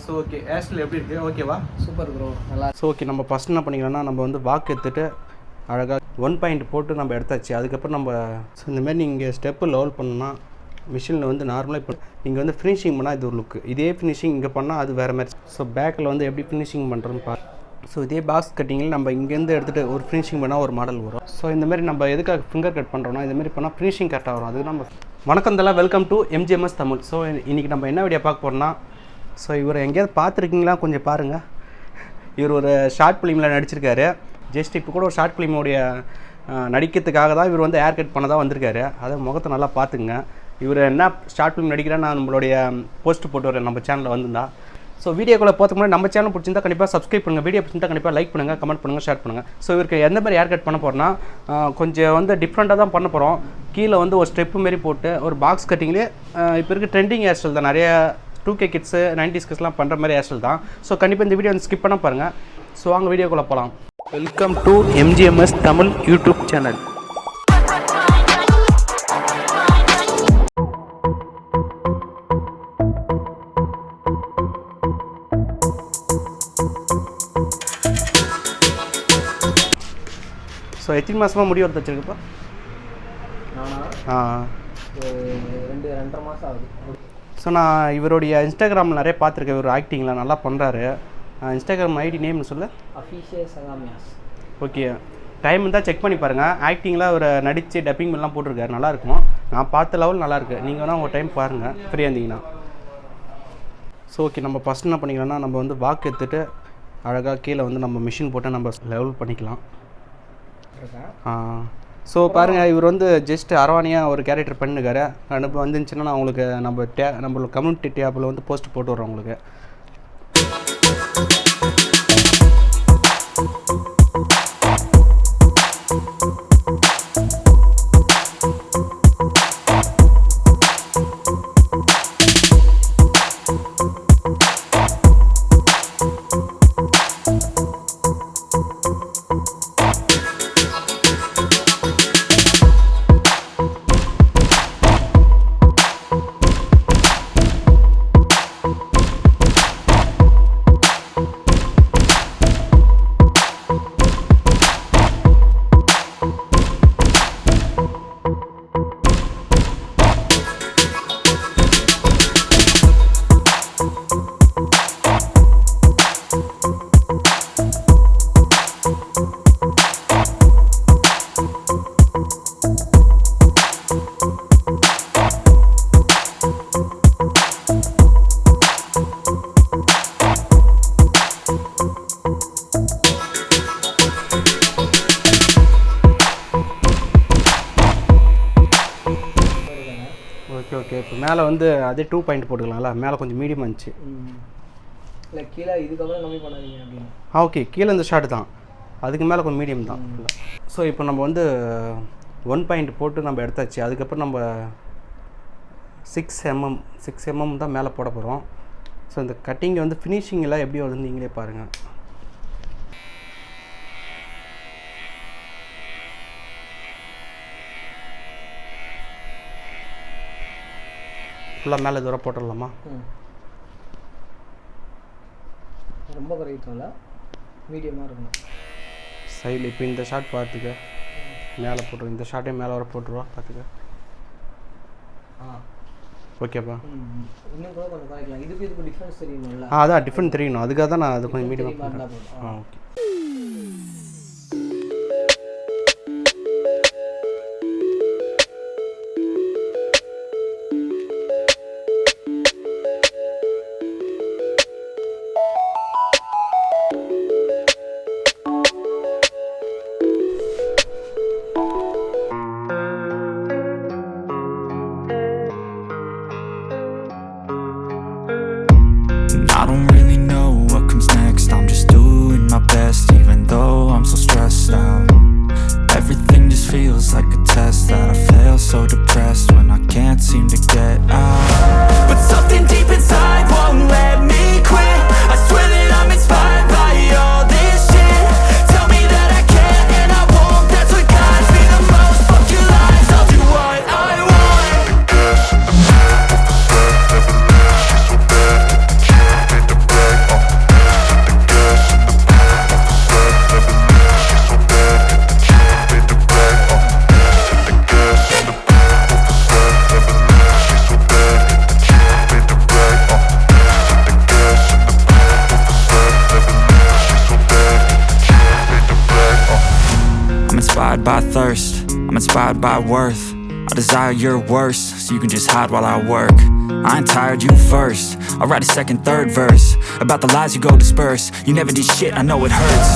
So okay hairstyle எப்படி இருக்குது ஓகேவா? சூப்பர் ப்ரோ, நல்லா. ஸோ ஓகே, நம்ம ஃபஸ்ட் என்ன பண்ணிக்கலாம்னா நம்ம வந்து வாக்கு எடுத்துகிட்டு அழகாக 1 பாயிண்ட் போட்டு நம்ம எடுத்தாச்சு. அதுக்கப்புறம் நம்ம ஸோ இந்தமாதிரி நீங்கள் ஸ்டெப்பு லெவல் பண்ணணும்னா மிஷினில் வந்து நார்மலாக இப்போ நீங்கள் வந்து ஃபினிஷிங் பண்ணால் இது ஒரு லுக்கு, இதே ஃபினிஷிங் இங்கே பண்ணால் அது வேறு மாதிரி. ஸோ பேக்கில் வந்து எப்படி ஃபினிஷிங் பண்ணுறோன்னு பார்த்து ஸோ இதே பாக்ஸ் கட்டிங்கில் நம்ம இங்கேருந்து எடுத்துகிட்டு ஒரு ஃபினிஷிங் பண்ணால் ஒரு மாடல் வரும். ஸோ இந்தமாதிரி நம்ம எதுக்காக ஃபிங்கர் கட் பண்ணுறோன்னா இதுமாதிரி பண்ணால் ஃபினிஷிங் கரெக்டாக வரும். அதுக்கு நம்ம வணக்கம் தல, welcome to MGMS Tamil. So இன்றைக்கி நம்ம என்ன வீடியோ பார்க்க போகிறோம்னா, ஸோ இவரை எங்கேயாவது பார்த்துருக்கீங்களா கொஞ்சம் பாருங்கள். இவர் ஒரு ஷார்ட் ஃபிலிமில் நடிச்சிருக்காரு. ஜஸ்ட் இப்போ கூட ஒரு ஷார்ட் ஃபிலிமோடைய நடிக்கிறதுக்காக தான் இவர் வந்து ஹேர் கட் பண்ண தான் வந்திருக்காரு. அதை முகத்தை நல்லா பார்த்துக்குங்க. இவர் என்ன ஷார்ட் ஃபிலிம் நடிக்கிறேன்னு நான் நம்மளுடைய போஸ்ட் போட்டு வரேன் நம்ம சேனலில் வந்திருந்தா. ஸோ வீடியோக்குள்ளே பார்த்துக்கு முன்னாடி நம்ம சேனல் பிடிச்சிருந்தா கண்டிப்பாக சப்ஸ்கிரைப் பண்ணுங்கள், வீடியோ பிடிச்சிருந்தா கண்டிப்பாக லைக் பண்ணுங்கள், கமெண்ட் பண்ணுங்கள், ஷேர் பண்ணுங்கள். ஸோ இவருக்கு எந்த மாதிரி ஹேர் கட் பண்ண போகிறோன்னா கொஞ்சம் வந்து டிஃப்ரெண்ட்டாக தான் பண்ண போகிறோம். கீழே வந்து ஒரு ஸ்டெப்பு மாரி போட்டு ஒரு பாக்ஸ் கட்டிங்லேயே இப்போ இருக்க ட்ரெண்டிங் ஹேர் ஸ்டைல் தான். நிறைய 2K கிட்ஸு 90s கிட்ஸ்லாம் பண்ணுற மாதிரி ஹேர் ஸ்டைல் தான். ஸோ கண்டிப்பாக இந்த வீடியோ வந்து ஸ்கிப் பண்ண பாருங்கள். ஸோ வாங்க வீடியோக்குள்ளே போகலாம். Welcome to MGMS Tamil YouTube channel. So எத்தனை மாதமாக முடி எடுத்து வச்சுருக்கப்பா? ரெண்டரை மாதம் ஆகுது. ஸோ நான் இவருடைய இன்ஸ்டாகிராமில் நிறைய பார்த்துருக்கேன். இவர் ஆக்டிங்லாம் நல்லா பண்ணுறாரு. இன்ஸ்டாகிராம் ஐடி நேம்னு சொல்ல அஃபீஷியல் சகாமியாஸ். ஓகே, டைம் இருந்தால் செக் பண்ணி பாருங்கள். ஆக்டிங்கில் அவர் நடித்து டப்பிங் எல்லாம் போட்டிருக்காரு, நல்லாயிருக்கும். நான் பார்த்த லெவல் நல்லாயிருக்கு. நீங்கள் வேணால் ஒரு டைம் பாருங்கள் ஃப்ரீயாக இருந்தீங்கன்னா. ஸோ ஓகே, நம்ம ஃபஸ்ட் என்ன பண்ணிக்கலாம்னா நம்ம வந்து வாக்கு எடுத்துகிட்டு அழகாக கீழே வந்து நம்ம மிஷின் போட்டு நம்ம லெவல் பண்ணிக்கலாம். ஸோ பாருங்கள், இவர் வந்து ஜஸ்ட் அரவாணியாக ஒரு கேரக்டர் பண்ணிருக்காரு. இப்போ வந்துச்சுன்னா நான் உங்களுக்கு நம்மளோட கம்யூனிட்டி டேப்பில் வந்து போஸ்ட் போட்டு விட்றோம் உங்களுக்கு. ஓகே, இப்போ மேலே வந்து அதே 2 பாயிண்ட் போட்டுக்கலாம்ல. மேலே கொஞ்சம் மீடியம் இருந்துச்சு. இல்லை கீழே இதுக்கப்புறம் கம்மி பண்ணாதீங்க அப்படின்னு. ஓகே, கீழே இந்த ஷார்ட் தான், அதுக்கு மேலே கொஞ்சம் மீடியம் தான். ஸோ இப்போ நம்ம வந்து 1 பாயிண்ட் போட்டு நம்ம எடுத்தாச்சு. அதுக்கப்புறம் நம்ம 6 mm தான் மேலே போட போகிறோம். ஸோ இந்த கட்டிங் வந்து ஃபினிஷிங்கெல்லாம் எப்படி வருதுன்னு நீங்களே பாருங்கள். ஃபுல்லாக மேலே தூரம் போட்டுடலாமா? ரொம்ப குறையிட்டோம்ல, மீடியமாக இருக்கணும். சைடில் இப்போ இந்த ஷார்ட் பார்த்துக்க, மேலே போட்டுருவோம். இந்த ஷார்ட்டே மேலே வர போட்டுருவா பார்த்துக்க. ஓகேப்பா, இன்னும் கூட கொஞ்சம் குறைக்கலாம். இதுக்கு டிஃப்ரென்ஸ் தெரியணும்ல. அதான் டிஃப்ரெண்ட் தெரியணும். அதுக்காக தான் நான் அது கொஞ்சம் மீடியமாக பண்ணுறேன். Okay. I don't really know what comes next. I'm just doing my best, even though I'm so stressed out. Everything just feels like a test that I fail, so depressed when I can't seem to get out. But something deep inside won't let me quit. I swear that I'm inspired by all this shit. Tell me that I can't and I won't. That's what guides me the most. Fuck your lies, I'll do what I want. by thirst, I'm inspired by worth. I desire your worst, so you can just hide while I work. I ain't tired, you first. I'll write a second, third verse about the lies you go disperse. You never did shit, I know it hurts.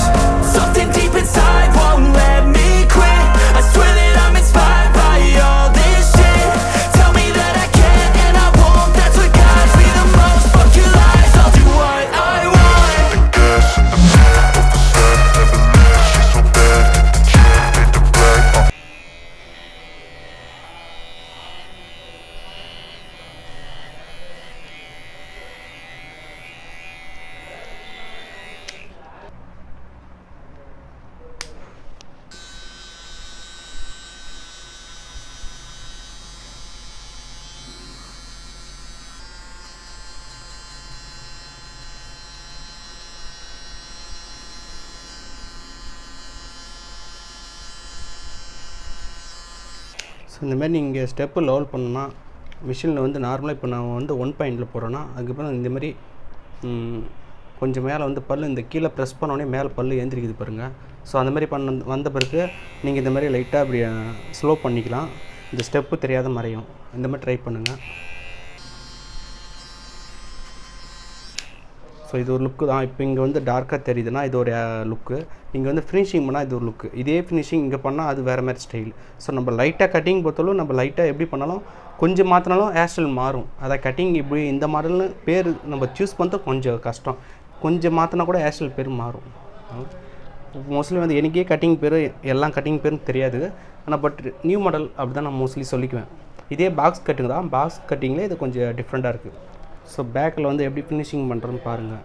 Something deep inside won't let me quit. I swear that I'm inspired by all this shit. Tell me that I can't and I won't. That's what guides me the most. Fuck your lies, I'll do what I want. The gas in the back of the set never leaves. She's so bad, can't make the brag. So இந்தமாதிரி நீங்கள் step level பண்ணணுன்னா மிஷினில் வந்து நார்மலாக இப்போ நான் வந்து 1 பாயிண்டில் போகிறேன்னா அதுக்கப்புறம் இந்தமாதிரி கொஞ்சம் மேலே வந்து பல் இந்த கீழே ப்ரெஸ் பண்ணோடனே மேலே பல் ஏந்திரிக்குது பாருங்கள். ஸோ அந்தமாதிரி வந்த பிறகு நீங்கள் இந்த மாதிரி லைட்டாக அப்படி ஸ்லோ பண்ணிக்கலாம். இந்த ஸ்டெப்பு தெரியாத மறையும். இந்த மாதிரி ட்ரை பண்ணுங்கள். ஸோ இது ஒரு லுக்கு தான். இப்போ இங்கே வந்து டார்க்காக தெரியுதுன்னா இது ஒரு லுக்கு. இங்கே வந்து ஃபினிஷிங் பண்ணால் இது ஒரு லுக்கு. இதே ஃபினிஷிங் இங்கே பண்ணால் அது வேறு மாதிரி ஸ்டைல். ஸோ நம்ம லைட்டாக கட்டிங் பொறுத்தாலும் நம்ம லைட்டாக எப்படி பண்ணாலும் கொஞ்சம் மாற்றினாலும் ஹேர் ஸ்டைல் மாறும். அதை கட்டிங் இப்படி இந்த மாடல்னு பேர் நம்ம சூஸ் பண்ணுறது கொஞ்சம் கஷ்டம். கொஞ்சம் மாற்றினா கூட ஹேர் ஸ்டைல் பேர் மாறும். மோஸ்ட்லி வந்து எனக்கே கட்டிங் பேர் எல்லாம் கட்டிங் பேரும் தெரியாது. ஆனால் பட் நியூ மாடல் அப்படி தான் நான் மோஸ்ட்லி சொல்லிக்குவேன். இதே பாக்ஸ் கட்டிங் தான். பாக்ஸ் கட்டிங்கில் இது கொஞ்சம் டிஃப்ரெண்ட்டாக இருக்குது. ஸோ பேக்கில் வந்து எப்படி ஃபினிஷிங் பண்ணுறோன்னு பாருங்கள்.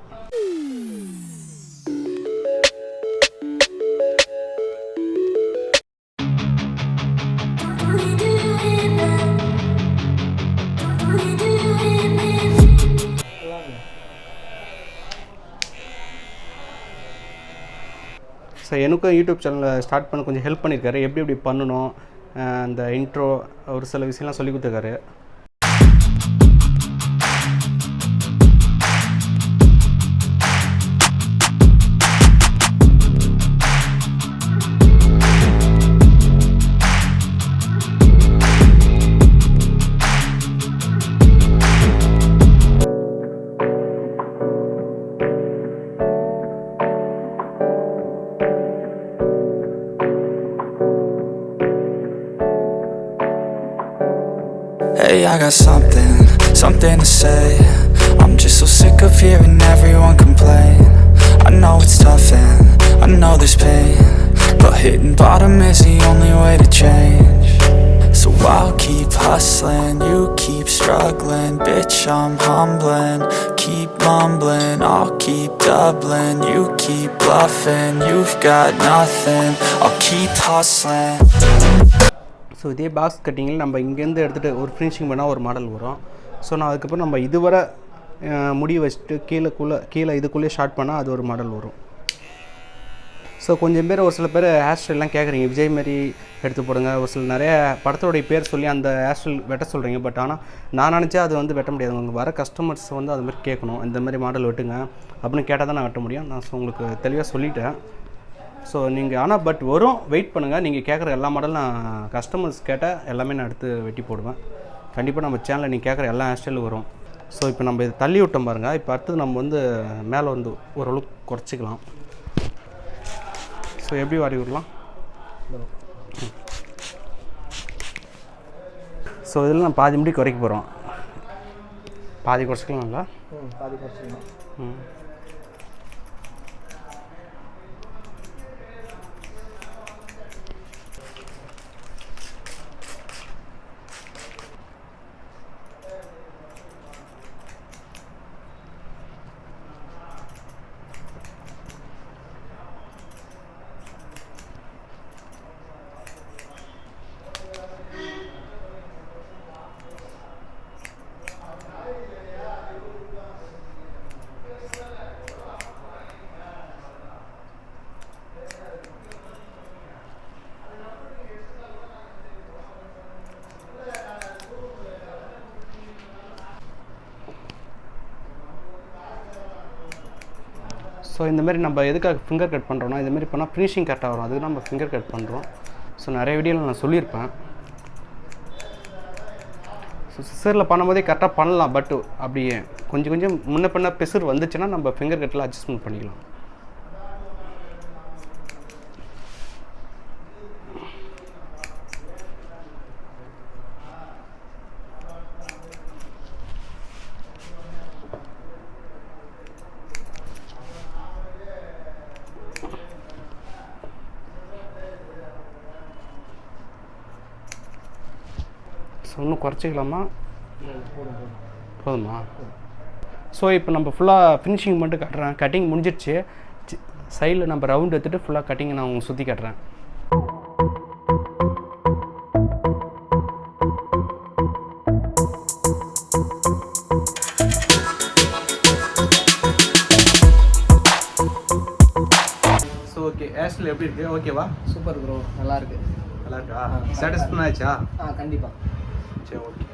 ஸோ எனக்கும் யூடியூப் சேனலில் ஸ்டார்ட் பண்ண கொஞ்சம் ஹெல்ப் பண்ணியிருக்காரு. எப்படி எப்படி பண்ணணும், அந்த இன்ட்ரோ ஒரு சில விஷயம்லாம் சொல்லி கொடுத்துருக்காரு. Hey, I got something to say. I'm just so sick of hearing everyone complain. I know it's tough and I know there's pain, but hitting bottom is the only way to change. So I'll keep hustling, you keep struggling. Bitch, I'm humbling, keep mumbling. I'll keep doubling, you keep bluffing. You've got nothing, I'll keep hustling. So இதே box கட்டிங்கில் நம்ம இங்கேருந்து எடுத்துகிட்டு ஒரு finishing பண்ணால் ஒரு model வரும். So நான் அதுக்கப்புறம் நம்ம இதுவரை முடி வச்சுட்டு கீழே இதுக்குள்ளேயே ஷார்ட் பண்ணால் அது ஒரு மாடல் வரும். ஸோ கொஞ்சம் பேர் ஒரு சில பேர் ஹேர் ஸ்டைல்லாம் கேட்குறீங்க, விஜய் மாரி எடுத்து போடுங்க. ஒரு சில நிறைய படத்தோடைய பேர் சொல்லி அந்த ஹேர் ஸ்டைல் வெட்ட சொல்கிறீங்க. பட் ஆனால் நான் நினச்சா அது வந்து வெட்ட முடியாது. உங்களுக்கு வர கஸ்டமர்ஸ் வந்து அது மாதிரி கேட்கணும், இந்த மாதிரி மாடல் வெட்டுங்க அப்படின்னு கேட்டால் தான் நான் வெட்ட முடியும். நான் உங்களுக்கு தெளிவாக சொல்லிட்டேன். ஸோ நீங்கள் ஆனால் பட் வரும், வெயிட் பண்ணுங்கள். நீங்கள் கேட்குற எல்லா மாடலும் நான் கஸ்டமர்ஸ் கேட்டால் எல்லாமே நான் எடுத்து வெட்டி போடுவேன். கண்டிப்பாக நம்ம சேனலில் நீங்கள் கேட்குற எல்லா ஹேர் ஸ்டைலும் வரும். ஸோ இப்போ நம்ம இதை தள்ளி விட்டோம் பாருங்கள். இப்போ அடுத்தது நம்ம வந்து மேலே வந்து ஓரளவுக்கு குறைச்சிக்கலாம். ஸோ எப்படி வாரி விடலாம். ஸோ இதில் நான் பாதி முடி குறைக்க போகிறோம். பாதி குறைச்சிக்கலாம்ங்களா? பாதி குறைச்சிக்கலாம். ஸோ இந்தமாரி நம்ம எதுக்காக ஃபிங்கர் கட் பண்ணுறோன்னா, இதுமாரி பண்ணால் ஃபினிஷிங் கரெக்டாக வரும். அதுக்கு நம்ம ஃபிங்கர் கட் பண்ணுறோம். ஸோ ஸோ நிறைய வீடியோவில் நான் சொல்லியிருப்பேன். ஸோ சிசரில் பண்ணும்போதே கரெக்டாக பண்ணலாம். பட் அப்படியே கொஞ்சம் கொஞ்சம் முன்ன பின்ன பிசுறு வந்துச்சுன்னா நம்ம ஃபிங்கர் கட்டில் அட்ஜஸ்ட்மெண்ட் பண்ணிக்கலாம். ஸோ இன்னும் குறைச்சிக்கலாமா? போதுமா? ஸோ இப்போ நம்ம ஃபுல்லாக ஃபினிஷிங் மட்டும் காட்டுறேன். கட்டிங் முடிஞ்சிடுச்சு. சைடில் நம்ம ரவுண்ட் எடுத்துகிட்டு ஃபுல்லாக கட்டிங்கை நான் உங்களுக்கு சுற்றி காட்டுறேன். ஸோ ஓகே, ஹேர்ஸ்டைல் எப்படி இருக்குது? ஓகேவா? சூப்பர் ப்ரோ, நல்லா இருக்கு. நல்லா இருக்கா? சாட்டிஸ்ஃபை ஆச்சா? கண்டிப்பாக. சரி, ஓகே.